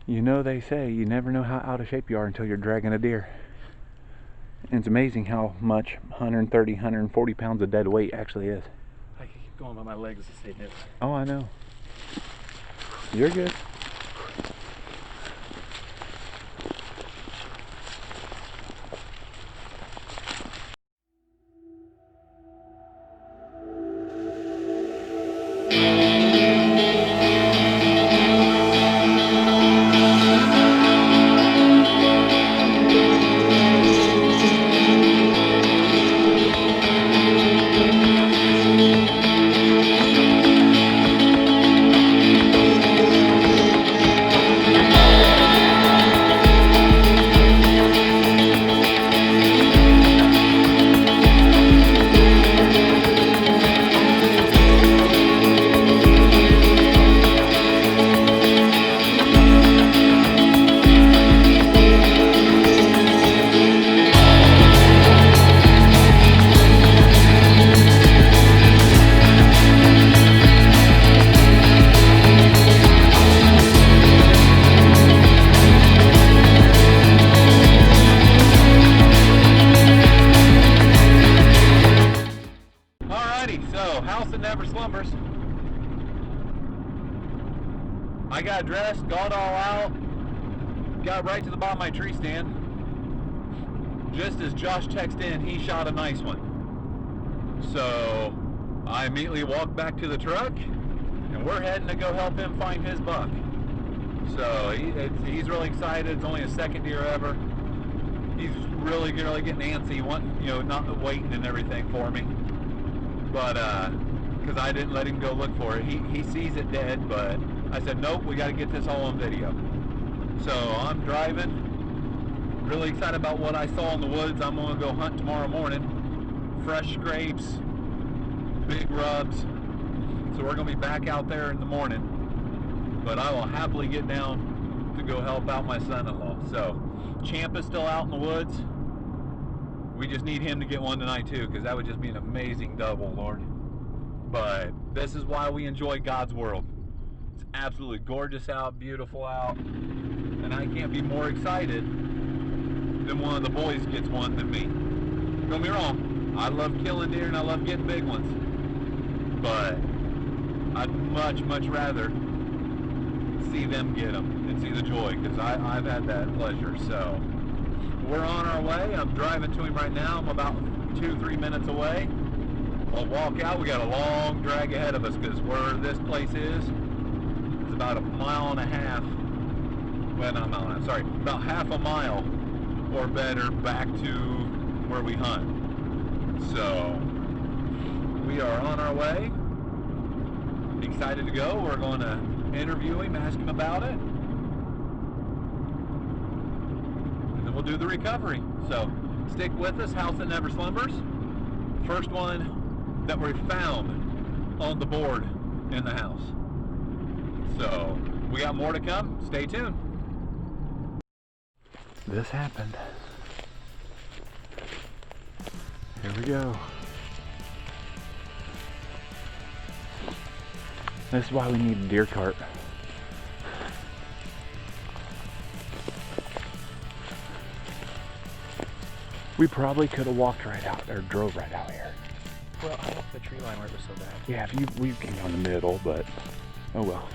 You know, they say you never know how out of shape you are until you're dragging a deer. And it's amazing how much 130, 140 pounds of dead weight actually is. I can keep going, but my legs are staying here. Oh, I know. You're good. So, house that never slumbers. I got dressed, got all out, got right to the bottom of my tree stand. Just as Josh texted in, he shot a nice one. So, I immediately walked back to the truck, and we're heading to go help him find his buck. So, he's really excited. It's only his second deer ever. He's really getting antsy, wanting, not waiting and everything for me. But because I didn't let him go look for it. He sees it dead, but I said, nope, we got to get this all on video. So I'm driving, really excited about what I saw in the woods. I'm going to go hunt tomorrow morning. Fresh scrapes, big rubs. So we're going to be back out there in the morning. But I will happily get down to go help out my son-in-law. So Champ is still out in the woods. We just need him to get one tonight too, because that would just be an amazing double, Lord. But this is why we enjoy God's world. It's absolutely gorgeous out, beautiful out, and I can't be more excited than one of the boys gets one than me. Don't get me wrong, I love killing deer and I love getting big ones, but I'd much rather see them get them and see the joy, because I've had that pleasure. So we're on our way. I'm driving to him right now. I'm about 2-3 minutes away. I'll walk out. We got a long drag ahead of us, because where this place is about 1.5 miles. Well, not a mile and a half, sorry. About half a mile or better back to where we hunt. So we are on our way. Excited to go. We're going to interview him, ask him about it. We'll do the recovery. So stick with us. House that never slumbers. First one that we found on the board in the house. So we got more to come. Stay tuned. This happened. Here we go. This is why we need a deer cart. We probably could have walked right out, or drove right out here. Well, I left the tree line where it was so bad. Yeah, we came down the middle, but oh well.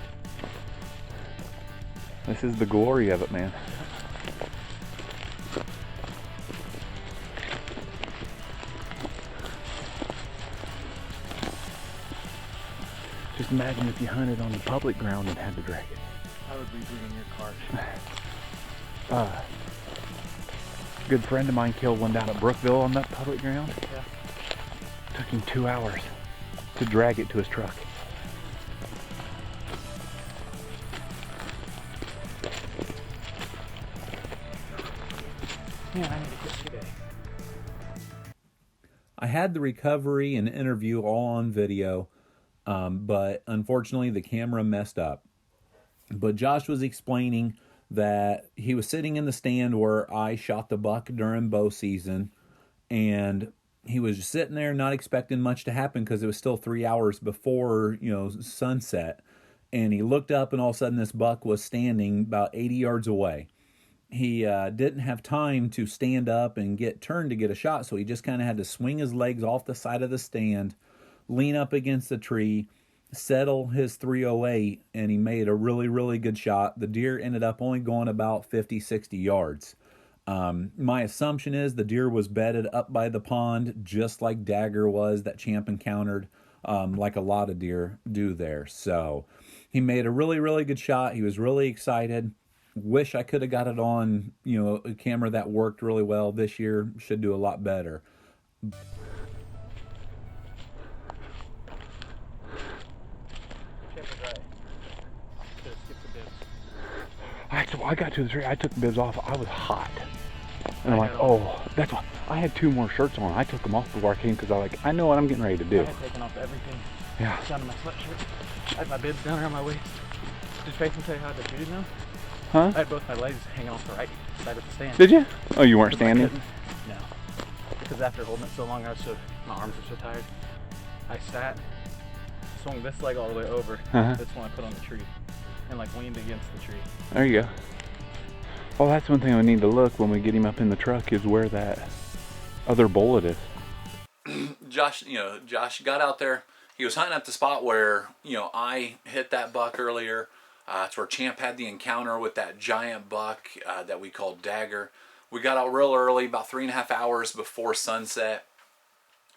This is the glory of it, man. Just imagine if you hunted on the public ground and had to drag it. I would be bringing your cart. Good friend of mine killed one down at Brookville on that public ground. Yeah. Took him 2 hours to drag it to his truck. Man, I need to quit today. I had the recovery and interview all on video, but unfortunately the camera messed up. But Josh was explaining that he was sitting in the stand where I shot the buck during bow season, and he was just sitting there not expecting much to happen because it was still 3 hours before, sunset. and he looked up, and all of a sudden this buck was standing about 80 yards away. He didn't have time to stand up and get turned to get a shot, so he just kind of had to swing his legs off the side of the stand, lean up against the tree, settle his 308, and he made a really, really good shot. The deer ended up only going about 50, 60 yards. My assumption is the deer was bedded up by the pond, just like Dagger was, that Champ encountered, like a lot of deer do there. So he made a really, really good shot. He was really excited. Wish I could have got it on, a camera that worked really well. This year should do a lot better. I got to the tree. I took the bibs off. I was hot, and I'm like, oh, that's why I had 2 more shirts on. I took them off before I came because I know what I'm getting ready to do. I had taken off everything. Yeah. Down to my sweatshirt. I had my bibs down around my waist. Did Faison tell you how to shoot now? Huh? I had both my legs hanging off the right side of the stand. Did you? Oh, you weren't standing? No. Because after holding it so long, my arms were so tired. I sat, swung this leg all the way over. This one I put on the tree, and leaned against the tree. There you go. Well, that's one thing we need to look when we get him up in the truck is where that other bullet is. Josh got out there. He was hunting at the spot where, I hit that buck earlier. It's where Champ had the encounter with that giant buck that we called Dagger. We got out real early, about 3.5 hours before sunset.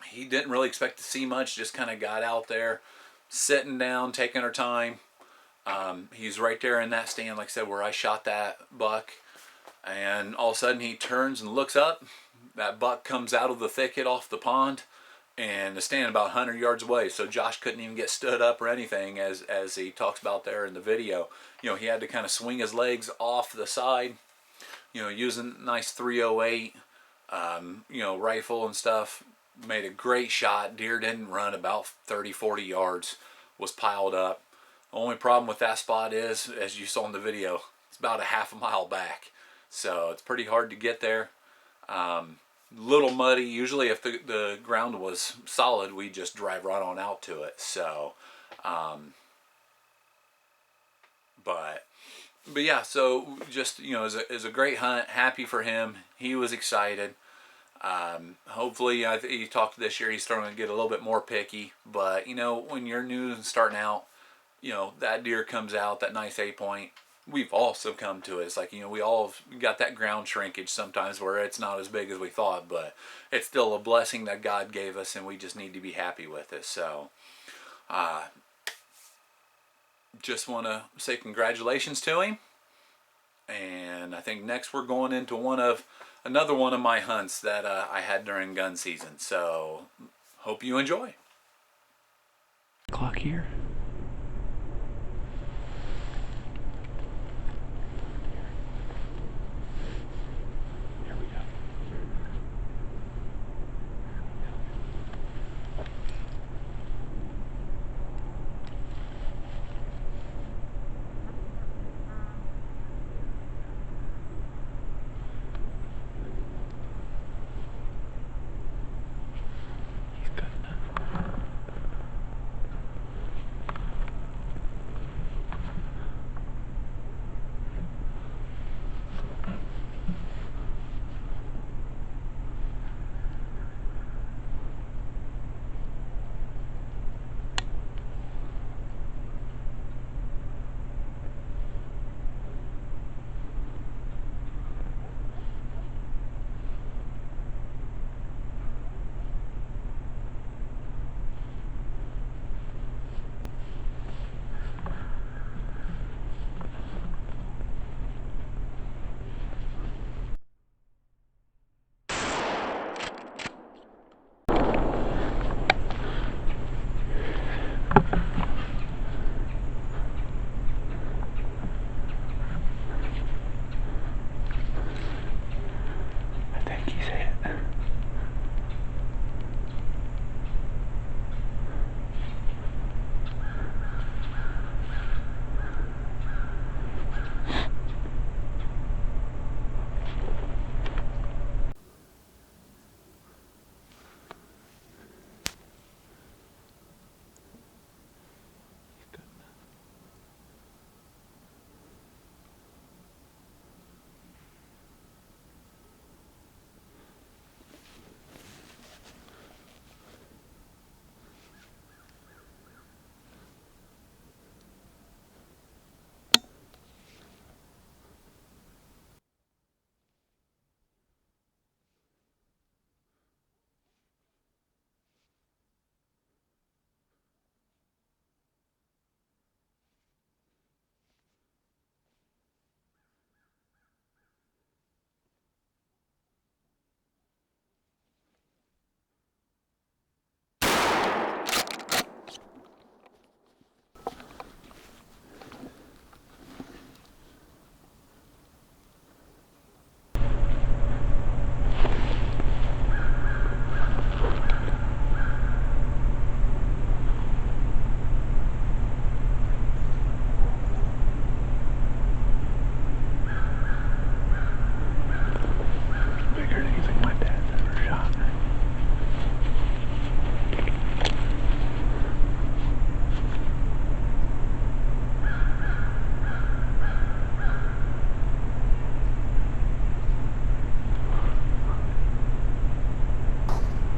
He didn't really expect to see much, just kind of got out there, sitting down, taking our time. He's right there in that stand, like I said, where I shot that buck. And all of a sudden he turns and looks up. That buck comes out of the thicket off the pond and is standing about 100 yards away. So Josh couldn't even get stood up or anything, as he talks about there in the video. He had to kind of swing his legs off the side, using a nice 308, rifle and stuff. Made a great shot. Deer didn't run about 30, 40 yards, was piled up. The only problem with that spot is, as you saw in the video, it's about a half a mile back. So it's pretty hard to get there. Little muddy. Usually if the ground was solid, we just drive right on out to it. So, but yeah, so just, it was a great hunt. Happy for him. He was excited. Hopefully, he talked this year, he's starting to get a little bit more picky. But, when you're new and starting out, that deer comes out, that nice 8-point. We've all succumbed to it. It's like, we all got that ground shrinkage sometimes where it's not as big as we thought, but it's still a blessing that God gave us, and we just need to be happy with it. So, just want to say congratulations to him. And I think next we're going into another one of my hunts that I had during gun season. So, hope you enjoy. Clock here.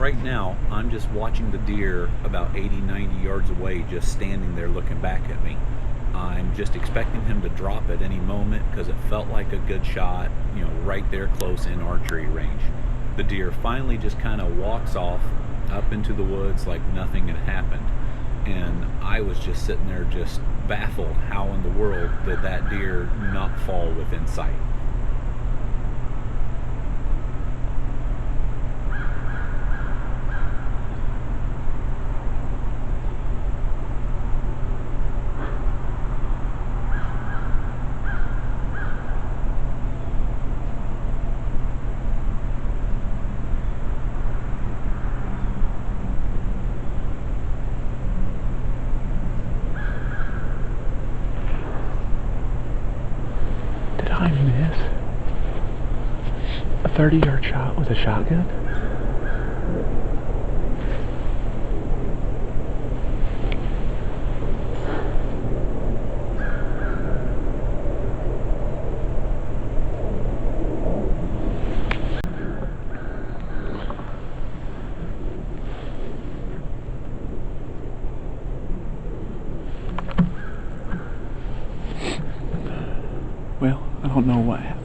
right now, I'm just watching the deer about 80, 90 yards away, just standing there looking back at me. I'm just expecting him to drop at any moment because it felt like a good shot, you know, right there close in archery range. The deer finally just kind of walks off up into the woods like nothing had happened. And I was just sitting there just baffled. How in the world did that deer not fall within sight? Did I miss a 30-yard shot with a shotgun? Well, I don't know what happened.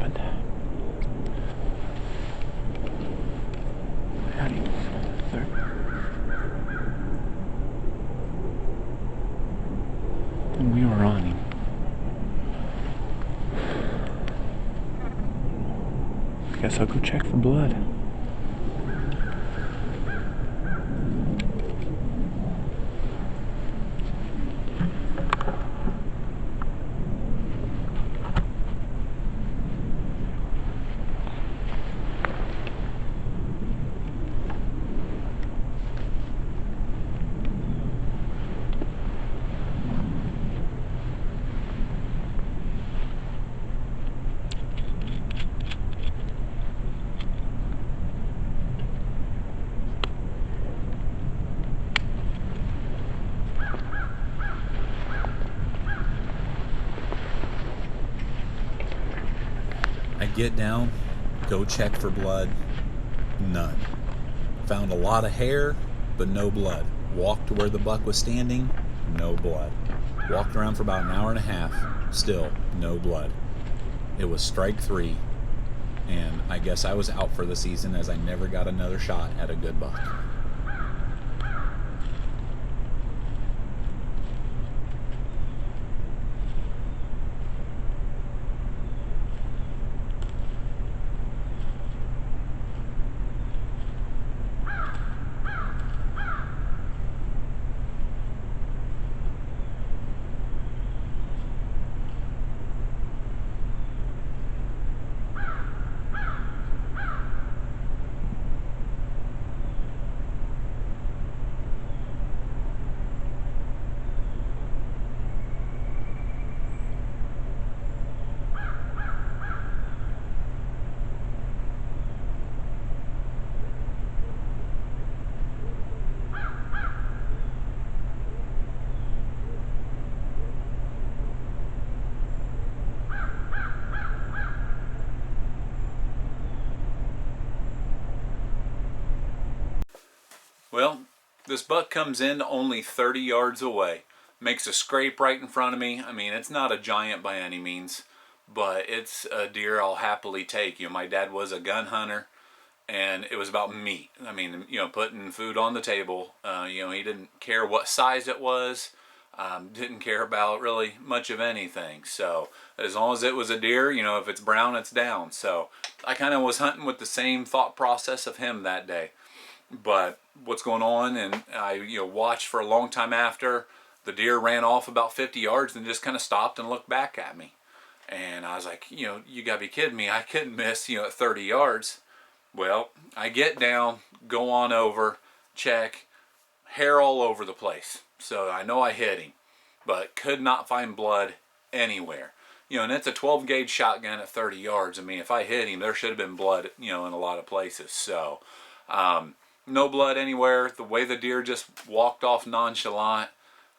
And we were on him. Guess I'll go check for blood. I get down, go check for blood, none. Found a lot of hair, but no blood. Walked to where the buck was standing, no blood. Walked around for about an hour and a half, still no blood. It was strike 3, and I guess I was out for the season as I never got another shot at a good buck. Well, this buck comes in only 30 yards away. Makes a scrape right in front of me. I mean, it's not a giant by any means, but it's a deer I'll happily take. You know, my dad was a gun hunter, and it was about meat. I mean, you know, putting food on the table. You know, he didn't care what size it was. Didn't care about really much of anything. So as long as it was a deer, you know, if it's brown, it's down. So I kind of was hunting with the same thought process of him that day. But what's going on, and I watched for a long time after. The deer ran off about 50 yards and just kind of stopped and looked back at me. And I was like, you gotta be kidding me. I couldn't miss, at 30 yards. Well, I get down, go on over, check, hair all over the place. So I know I hit him, but could not find blood anywhere. And it's a 12 gauge shotgun at 30 yards. I mean, if I hit him, there should have been blood, in a lot of places. So, no blood anywhere. The way the deer just walked off nonchalant,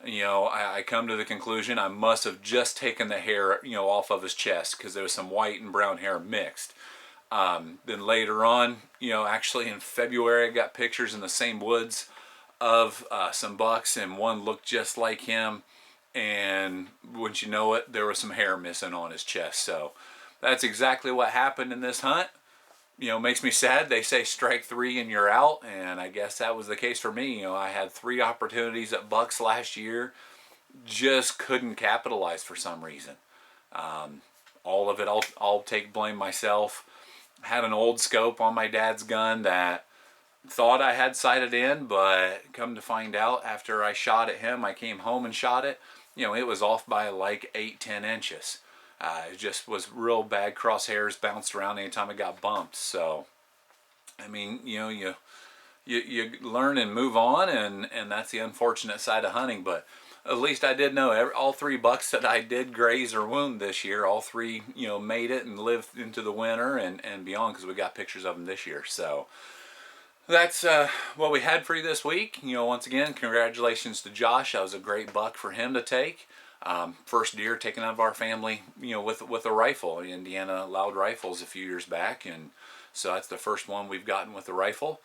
I come to the conclusion I must have just taken the hair, off of his chest, because there was some white and brown hair mixed. Then later on, actually in February, I got pictures in the same woods of some bucks, and one looked just like him, and wouldn't you know it, there was some hair missing on his chest. So that's exactly what happened in this hunt. Makes me sad. They say strike 3 and you're out, and I guess that was the case for me. I had 3 opportunities at bucks last year, just couldn't capitalize for some reason. All of it, I'll take blame myself. Had an old scope on my dad's gun that thought I had sighted in, but come to find out, after I shot at him, I came home and shot it. It was off by like 8-10 inches. It just was real bad. Crosshairs bounced around anytime it got bumped. So, I mean, you learn and move on, and that's the unfortunate side of hunting. But at least I did know all 3 bucks that I did graze or wound this year, all 3, made it and lived into the winter and beyond, because we got pictures of them this year. So that's what we had for you this week. Once again, congratulations to Josh. That was a great buck for him to take. First deer taken out of our family, with a rifle. Indiana allowed rifles a few years back, and so that's the first one we've gotten with a rifle.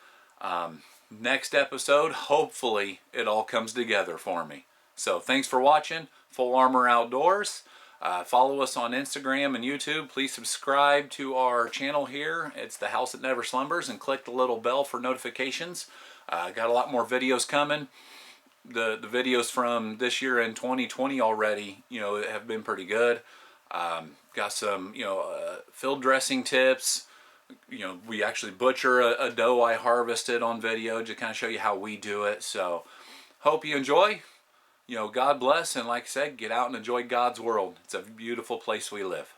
Next episode, hopefully it all comes together for me. So thanks for watching Full Armor Outdoors. Follow us on Instagram and YouTube. Please subscribe to our channel here. It's The House That Never Slumbers, and click the little bell for notifications. Got a lot more videos coming. The videos from this year in 2020 already, have been pretty good. Got some, field dressing tips. We actually butcher a doe I harvested on video to kind of show you how we do it. So hope you enjoy. God bless, and like I said, get out and enjoy God's world. It's a beautiful place we live.